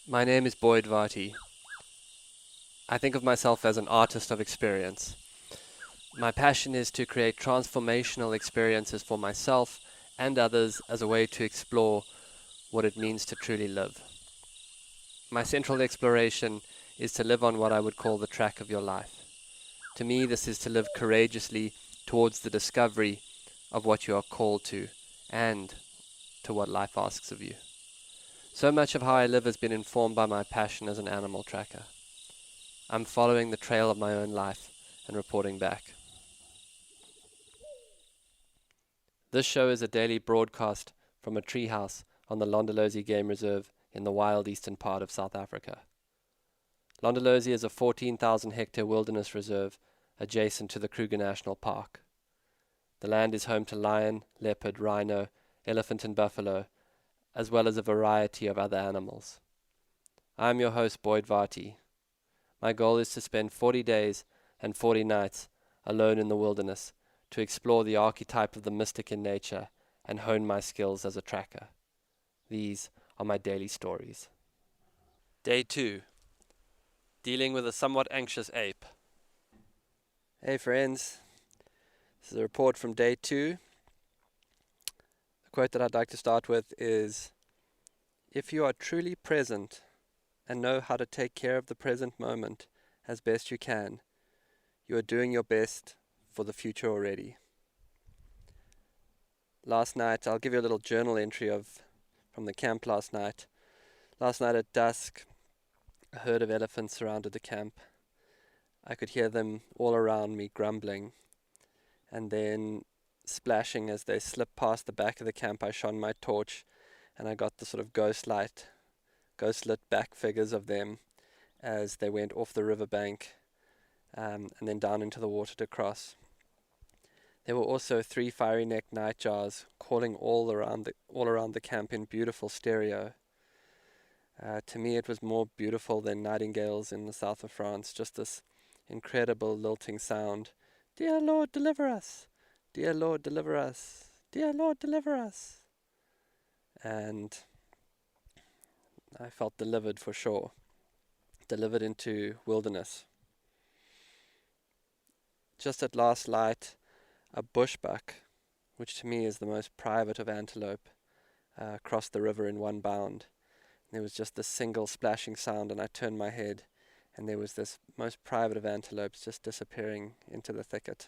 My name is Boyd Varty. I think of myself as an artist of experience. My passion is to create transformational experiences for myself and others as a way to explore what it means to truly live. My central exploration is to live on what I would call the track of your life. To me, this is to live courageously towards the discovery of what you are called to and to what life asks of you. So much of how I live has been informed by my passion as an animal tracker. I'm following the trail of my own life and reporting back. This show is a daily broadcast from a treehouse on the Londolozi Game Reserve in the wild eastern part of South Africa. Londolozi is a 14,000 hectare wilderness reserve adjacent to the Kruger National Park. The land is home to lion, leopard, rhino, elephant and buffalo, as well as a variety of other animals. I am your host, Boyd Varty. My goal is to spend 40 days and 40 nights alone in the wilderness to explore the archetype of the mystic in nature and hone my skills as a tracker. These are my daily stories. Day 2. Dealing with a somewhat anxious ape. Hey friends, this is a report from day 2. The quote that I'd like to start with is, "If you are truly present and know how to take care of the present moment as best you can, you are doing your best for the future already." Last night, I'll give you a little journal entry from the camp last night. Last night at dusk, a herd of elephants surrounded the camp. I could hear them all around me grumbling, and then splashing as they slipped past the back of the camp. I shone my torch, and I got the sort of ghost-lit back figures of them as they went off the riverbank and then down into the water to cross. There were also 3 fiery-necked nightjars calling all around the camp in beautiful stereo. To me, it was more beautiful than nightingales in the south of France. Just this incredible lilting sound. "Dear Lord, deliver us! Dear Lord, deliver us! Dear Lord, deliver us!" And I felt delivered for sure. Delivered into wilderness. Just at last light, a bushbuck, which to me is the most private of antelope, crossed the river in one bound. There was just this single splashing sound, and I turned my head, and there was this most private of antelopes just disappearing into the thicket.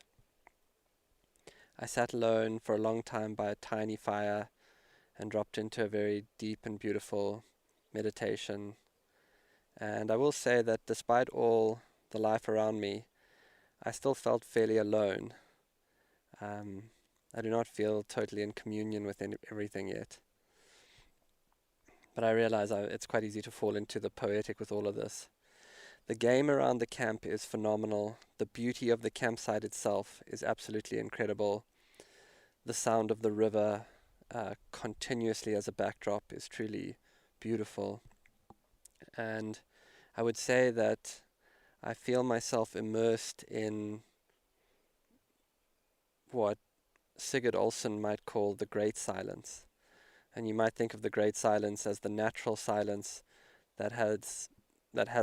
I sat alone for a long time by a tiny fire and dropped into a very deep and beautiful meditation. And I will say that despite all the life around me, I still felt fairly alone. I do not feel totally in communion with everything yet. But I realize it's quite easy to fall into the poetic with all of this. The game around the camp is phenomenal. The beauty of the campsite itself is absolutely incredible. The sound of the river continuously as a backdrop is truly beautiful. And I would say that I feel myself immersed in what Sigurd Olsen might call the great silence. And you might think of the great silence as the natural silence that has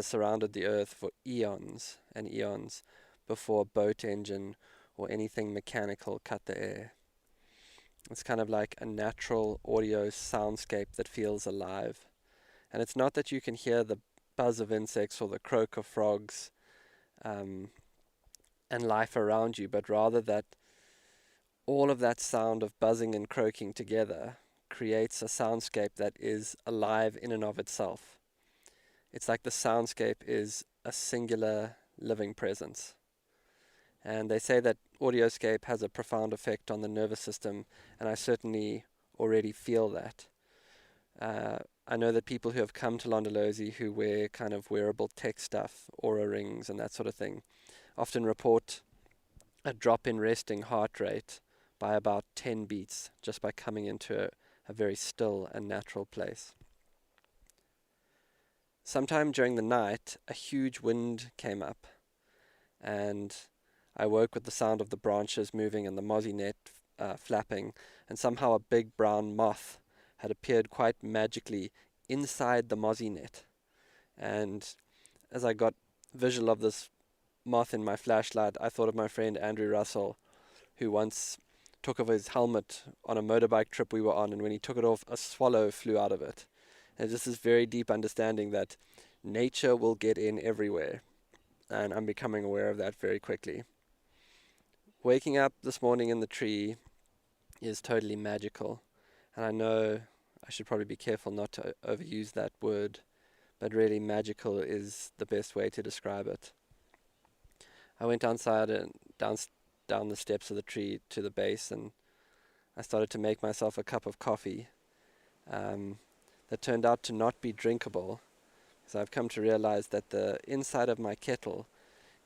surrounded the earth for eons and eons before a boat engine or anything mechanical cut the air. It's kind of like a natural audio soundscape that feels alive. And it's not that you can hear the buzz of insects or the croak of frogs and life around you, but rather that all of that sound of buzzing and croaking together creates a soundscape that is alive in and of itself. It's like the soundscape is a singular living presence. And they say that audioscape has a profound effect on the nervous system, and I certainly already feel that. I know that people who have come to Londolozi who wear kind of wearable tech stuff, aura rings and that sort of thing, often report a drop in resting heart rate by about 10 beats just by coming into a very still and natural place. Sometime during the night, a huge wind came up, and I woke with the sound of the branches moving and the mozzie net flapping, and somehow a big brown moth had appeared quite magically inside the mozzie net. And as I got visual of this moth in my flashlight, I thought of my friend Andrew Russell, who once took off his helmet on a motorbike trip we were on, and when he took it off, a swallow flew out of it. And just this very deep understanding that nature will get in everywhere, and I'm becoming aware of that very quickly. Waking up this morning in the tree is totally magical, and I know I should probably be careful not to overuse that word, but really magical is the best way to describe it. I went outside and down the steps of the tree to the base, and I started to make myself a cup of coffee that turned out to not be drinkable, because I've come to realize that the inside of my kettle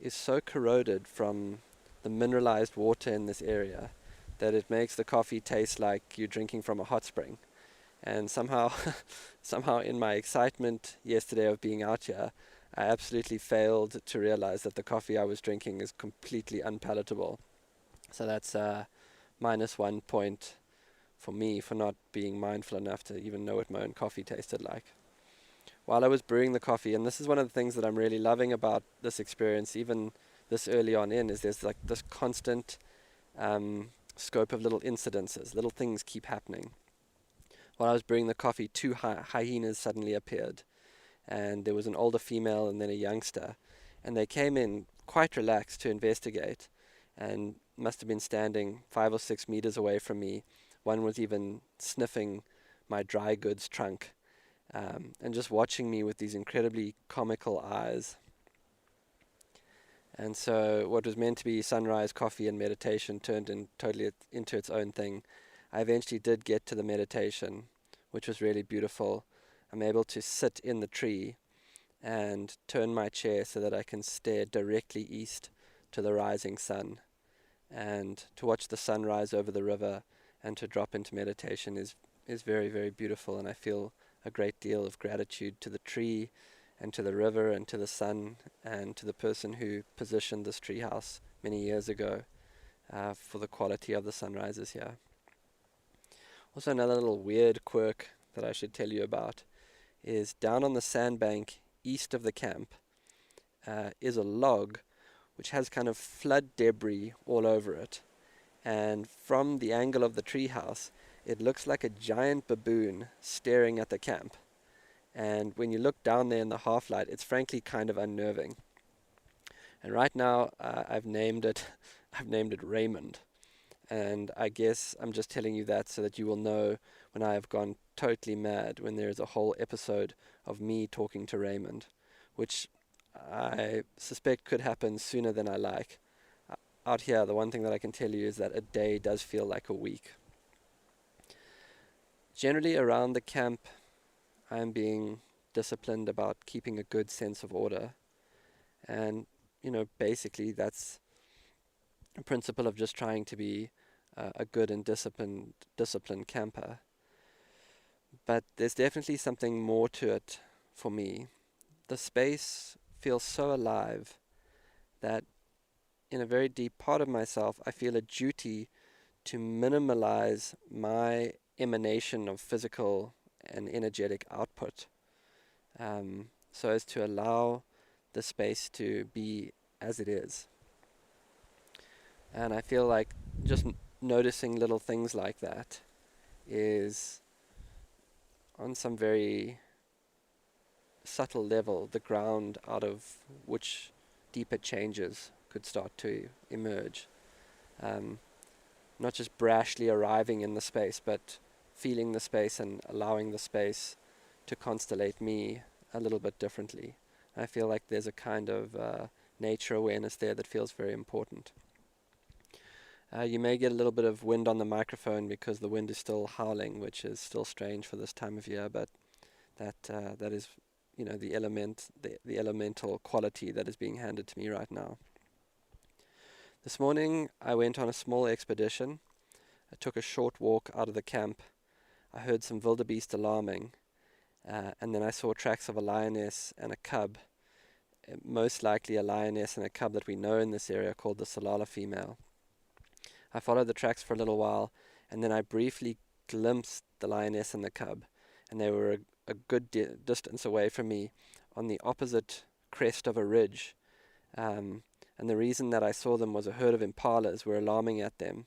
is so corroded from the mineralized water in this area that it makes the coffee taste like you're drinking from a hot spring. And somehow, somehow in my excitement yesterday of being out here, I absolutely failed to realize that the coffee I was drinking is completely unpalatable. So that's -1 point for me for not being mindful enough to even know what my own coffee tasted like. While I was brewing the coffee, and this is one of the things that I'm really loving about this experience, even this early on in, is there's like this constant scope of little incidences, little things keep happening. While I was brewing the coffee, two hyenas suddenly appeared, and there was an older female and then a youngster, and they came in quite relaxed to investigate, and must have been standing 5 or 6 meters away from me. One was even sniffing my dry goods trunk, and just watching me with these incredibly comical eyes. And so what was meant to be sunrise coffee and meditation turned totally into its own thing. I eventually did get to the meditation, which was really beautiful. I'm able to sit in the tree and turn my chair so that I can stare directly east to the rising sun. And to watch the sun rise over the river and to drop into meditation is very, very beautiful. And I feel a great deal of gratitude to the tree and to the river and to the sun and to the person who positioned this treehouse many years ago for the quality of the sunrises here. Also, another little weird quirk that I should tell you about is down on the sandbank east of the camp is a log which has kind of flood debris all over it. And from the angle of the treehouse, it looks like a giant baboon staring at the camp. And when you look down there in the half light, it's frankly kind of unnerving. And right now, I've named it Raymond. And I guess I'm just telling you that so that you will know when I have gone totally mad, when there is a whole episode of me talking to Raymond, which I suspect could happen sooner than I like. Out here, the one thing that I can tell you is that a day does feel like a week. Generally around the camp, I am being disciplined about keeping a good sense of order. And, basically that's a principle of just trying to be a good and disciplined camper. But there's definitely something more to it for me. The space feels so alive that in a very deep part of myself, I feel a duty to minimalize my emanation of physical and energetic output, so as to allow the space to be as it is. And I feel like just noticing little things like that is, on some very subtle level, the ground out of which deeper changes could start to emerge. Not just brashly arriving in the space, but feeling the space and allowing the space to constellate me a little bit differently. I feel like there's a kind of nature awareness there that feels very important. You may get a little bit of wind on the microphone because the wind is still howling, which is still strange for this time of year, but that is, the elemental quality that is being handed to me right now. This morning I went on a small expedition. I took a short walk out of the camp. I heard some wildebeest alarming, and then I saw tracks of a lioness and a cub, most likely a lioness and a cub that we know in this area called the Salala female. I followed the tracks for a little while, and then I briefly glimpsed the lioness and the cub, and they were a good distance away from me on the opposite crest of a ridge. And the reason that I saw them was a herd of impalas were alarming at them.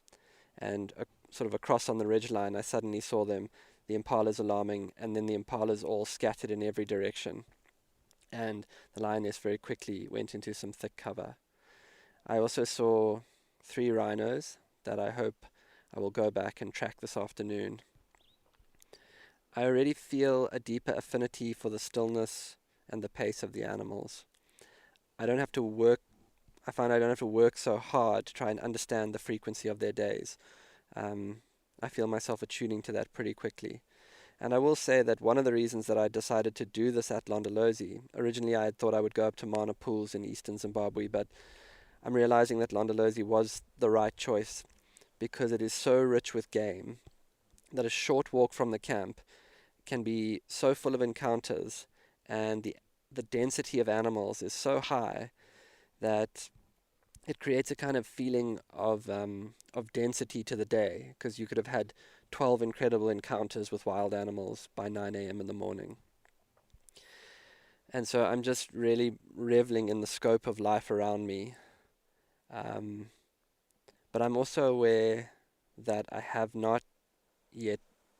And sort of across on the ridge line, I suddenly saw them, the impalas alarming, and then the impalas all scattered in every direction. And the lioness very quickly went into some thick cover. I also saw 3 rhinos that I hope I will go back and track this afternoon. I already feel a deeper affinity for the stillness and the pace of the animals. I find I don't have to work so hard to try and understand the frequency of their days. I feel myself attuning to that pretty quickly. And I will say that one of the reasons that I decided to do this at Londolozi, originally I had thought I would go up to Mana Pools in eastern Zimbabwe, but I'm realizing that Londolozi was the right choice because it is so rich with game that a short walk from the camp can be so full of encounters, and the density of animals is so high that it creates a kind of feeling of density to the day, because you could have had 12 incredible encounters with wild animals by 9 a.m. in the morning. And so I'm just really reveling in the scope of life around me. But I'm also aware that I have not yet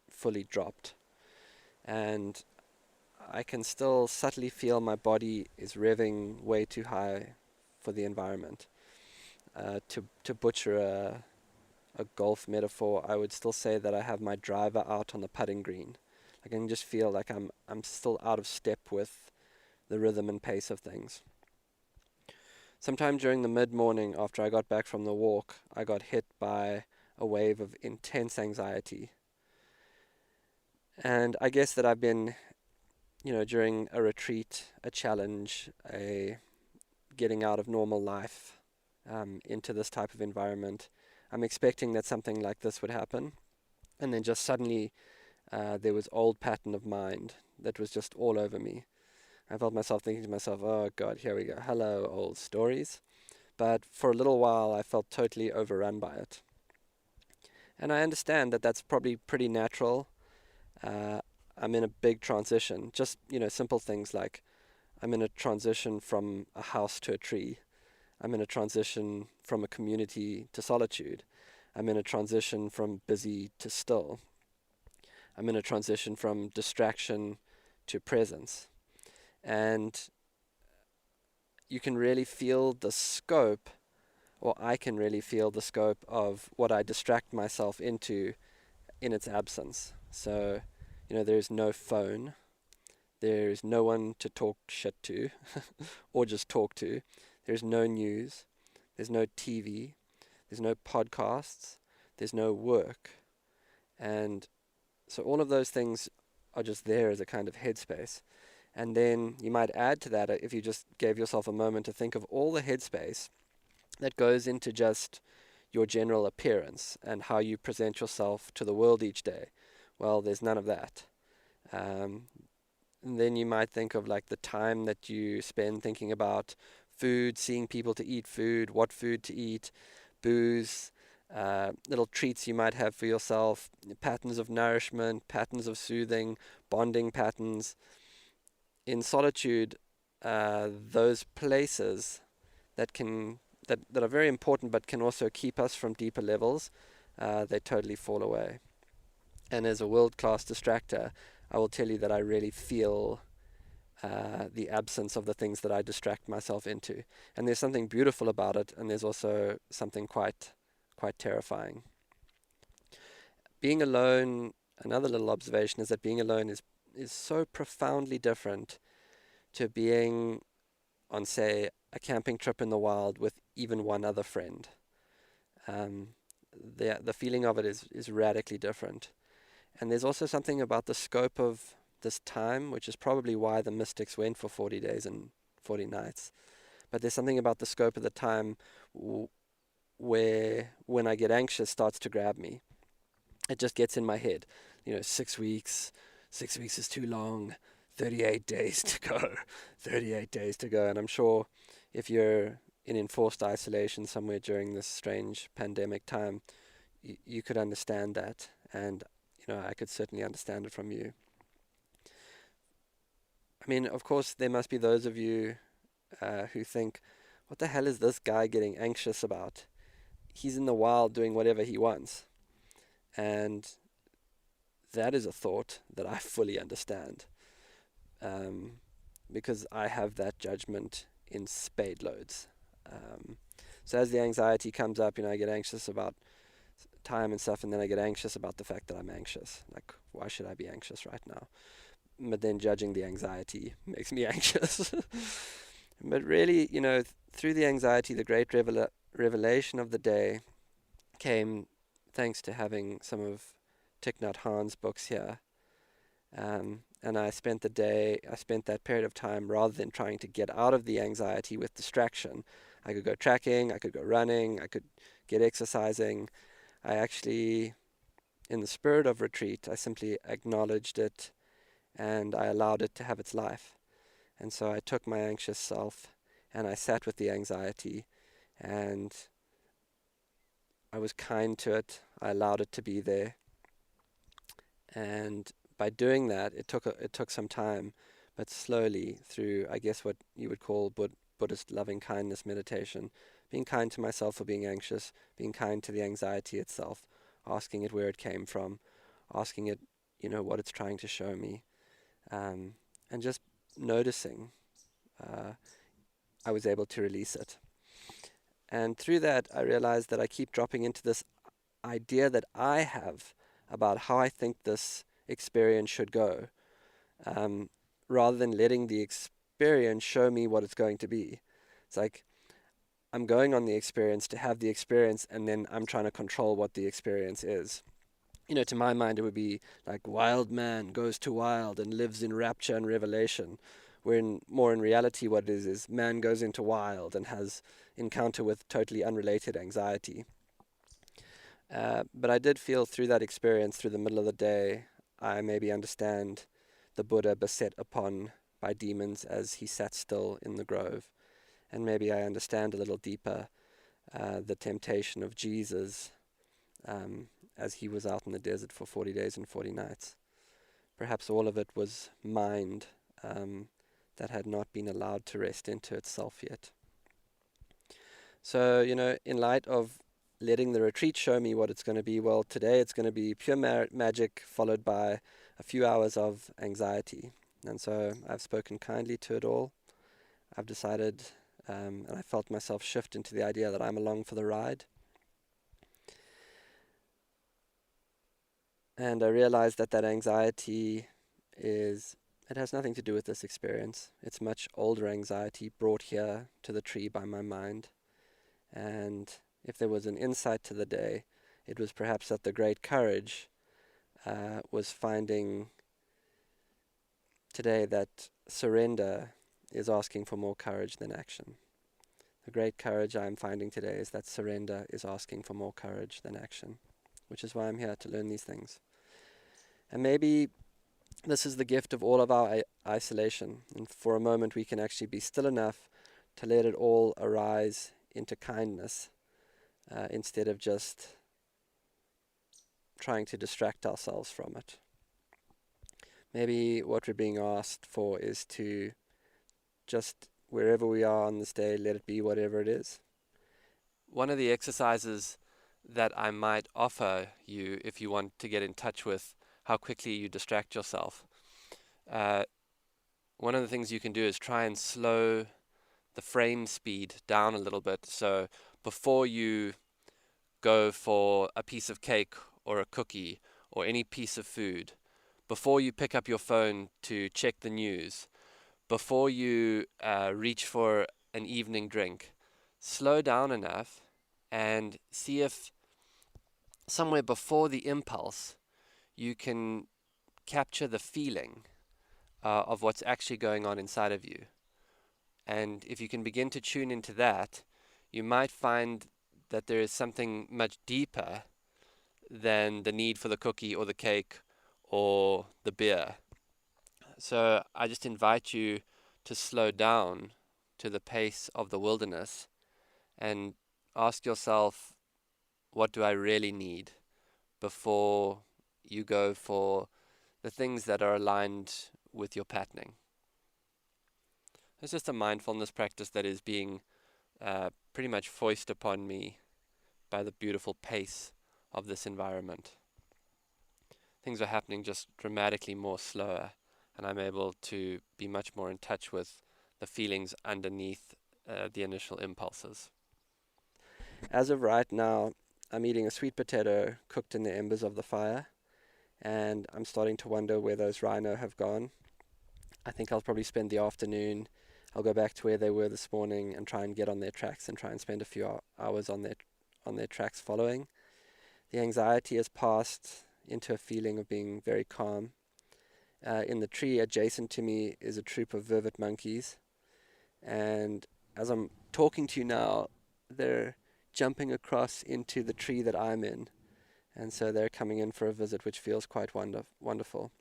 fully dropped. And I can still subtly feel my body is revving way too high for the environment. To butcher a golf metaphor, I would still say that I have my driver out on the putting green. I can just feel like I'm still out of step with the rhythm and pace of things. Sometime during the mid-morning after I got back from the walk, I got hit by a wave of intense anxiety. And I guess that I've been, during a retreat, a challenge, a getting out of normal life into this type of environment, I'm expecting that something like this would happen. And then just suddenly there was old pattern of mind that was just all over me. I felt myself thinking to myself, oh God, here we go. Hello, old stories. But for a little while, I felt totally overrun by it. And I understand that that's probably pretty natural. I'm in a big transition. Just, simple things like I'm in a transition from a house to a tree. I'm in a transition from a community to solitude. I'm in a transition from busy to still. I'm in a transition from distraction to presence. And you can really feel the scope, or I can really feel the scope of what I distract myself into in its absence. So, there's no phone, there's no one to talk shit to, or just talk to, there's no news, there's no TV, there's no podcasts, there's no work. And so all of those things are just there as a kind of headspace. And then you might add to that, if you just gave yourself a moment to think of all the headspace that goes into just your general appearance and how you present yourself to the world each day. Well, there's none of that. And then you might think of like the time that you spend thinking about food, seeing people to eat food, what food to eat, booze, little treats you might have for yourself, patterns of nourishment, patterns of soothing, bonding patterns. In solitude, those places that are very important but can also keep us from deeper levels, they totally fall away. And as a world-class distractor, I will tell you that I really feel the absence of the things that I distract myself into. And there's something beautiful about it, and there's also something quite terrifying. Being alone, another little observation is that being alone is so profoundly different to being on, say, a camping trip in the wild with even one other friend. The feeling of it is radically different. And there's also something about the scope of this time, which is probably why the mystics went for 40 days and 40 nights. But there's something about the scope of the time where, when I get anxious, starts to grab me. It just gets in my head. 6 weeks is too long. 38 days to go. 38 days to go. And I'm sure if you're in enforced isolation somewhere during this strange pandemic time, you could understand that. And, I could certainly understand it from you. I mean, of course, there must be those of you who think, what the hell is this guy getting anxious about? He's in the wild doing whatever he wants. And that is a thought that I fully understand, um, because I have that judgment in spade loads. Um, so as the anxiety comes up, I get anxious about time and stuff, and then I get anxious about the fact that I'm anxious. Like, why should I be anxious right now? But then judging the anxiety makes me anxious. But really, through the anxiety, the great revelation of the day came thanks to having some of Thich Nhat Hanh's books here. And I spent that period of time, rather than trying to get out of the anxiety with distraction. I could go tracking, I could go running, I could get exercising. I actually, in the spirit of retreat, I simply acknowledged it and I allowed it to have its life. And so I took my anxious self and I sat with the anxiety and I was kind to it. I allowed it to be there. And by doing that, it took some time, but slowly through, I guess, what you would call Buddhist loving kindness meditation, being kind to myself for being anxious, being kind to the anxiety itself, asking it where it came from, asking it, what it's trying to show me, and just noticing, I was able to release it. And through that, I realized that I keep dropping into this idea that I have about how I think this experience should go, rather than letting the experience show me what it's going to be. It's like I'm going on the experience to have the experience, and then I'm trying to control what the experience is. To my mind, it would be like wild man goes to wild and lives in rapture and revelation, where more in reality what it is man goes into wild and has encounter with totally unrelated anxiety. But I did feel through that experience, through the middle of the day, I maybe understand the Buddha beset upon by demons as he sat still in the grove. And maybe I understand a little deeper the temptation of Jesus as he was out in the desert for 40 days and 40 nights. Perhaps all of it was mind that had not been allowed to rest into itself yet. So, in light of letting the retreat show me what it's going to be, well, today it's going to be pure magic followed by a few hours of anxiety. And so I've spoken kindly to it all. I've decided, and I felt myself shift into the idea that I'm along for the ride. And I realized that anxiety it has nothing to do with this experience. It's much older anxiety brought here to the tree by my mind. And if there was an insight to the day, it was perhaps that the great courage was finding today that surrender is asking for more courage than action. The great courage I'm finding today is that surrender is asking for more courage than action, which is why I'm here to learn these things. And maybe this is the gift of all of our isolation, and for a moment we can actually be still enough to let it all arise into kindness, instead of just trying to distract ourselves from it. Maybe what we're being asked for is to just, wherever we are on this day, let it be whatever it is. One of the exercises that I might offer you if you want to get in touch with how quickly you distract yourself, one of the things you can do is try and slow the frame speed down a little bit. So before you go for a piece of cake or a cookie or any piece of food, before you pick up your phone to check the news, before you reach for an evening drink, slow down enough and see if somewhere before the impulse you can capture the feeling of what's actually going on inside of you. And if you can begin to tune into that, you might find that there is something much deeper than the need for the cookie or the cake or the beer. So I just invite you to slow down to the pace of the wilderness and ask yourself, what do I really need, before you go for the things that are aligned with your patterning. It's just a mindfulness practice that is being pretty much foisted upon me by the beautiful pace of this environment. Things are happening just dramatically more slower, and I'm able to be much more in touch with the feelings underneath the initial impulses. As of right now, I'm eating a sweet potato cooked in the embers of the fire, and I'm starting to wonder where those rhino have gone. I think I'll probably spend the afternoon. I'll go back to where they were this morning and try and get on their tracks and try and spend a few hours on their tracks following. The anxiety has passed into a feeling of being very calm. In the tree adjacent to me is a troop of vervet monkeys, and as I'm talking to you now, they're jumping across into the tree that I'm in, and so they're coming in for a visit, which feels quite wonderful.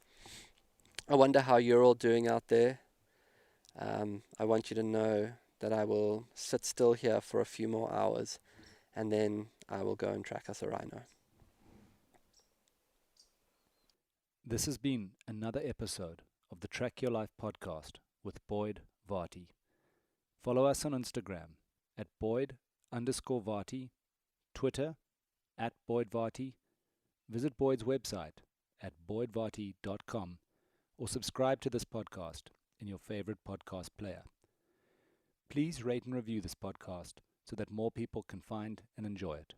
I wonder how you're all doing out there. I want you to know that I will sit still here for a few more hours, and then I will go and track us a rhino. This has been another episode of the Track Your Life podcast with Boyd Varty. Follow us on Instagram at Boyd_Varty, Twitter at Boyd Varty. Visit Boyd's website at boydvarty.com or subscribe to this podcast in your favorite podcast player. Please rate and review this podcast so that more people can find and enjoy it.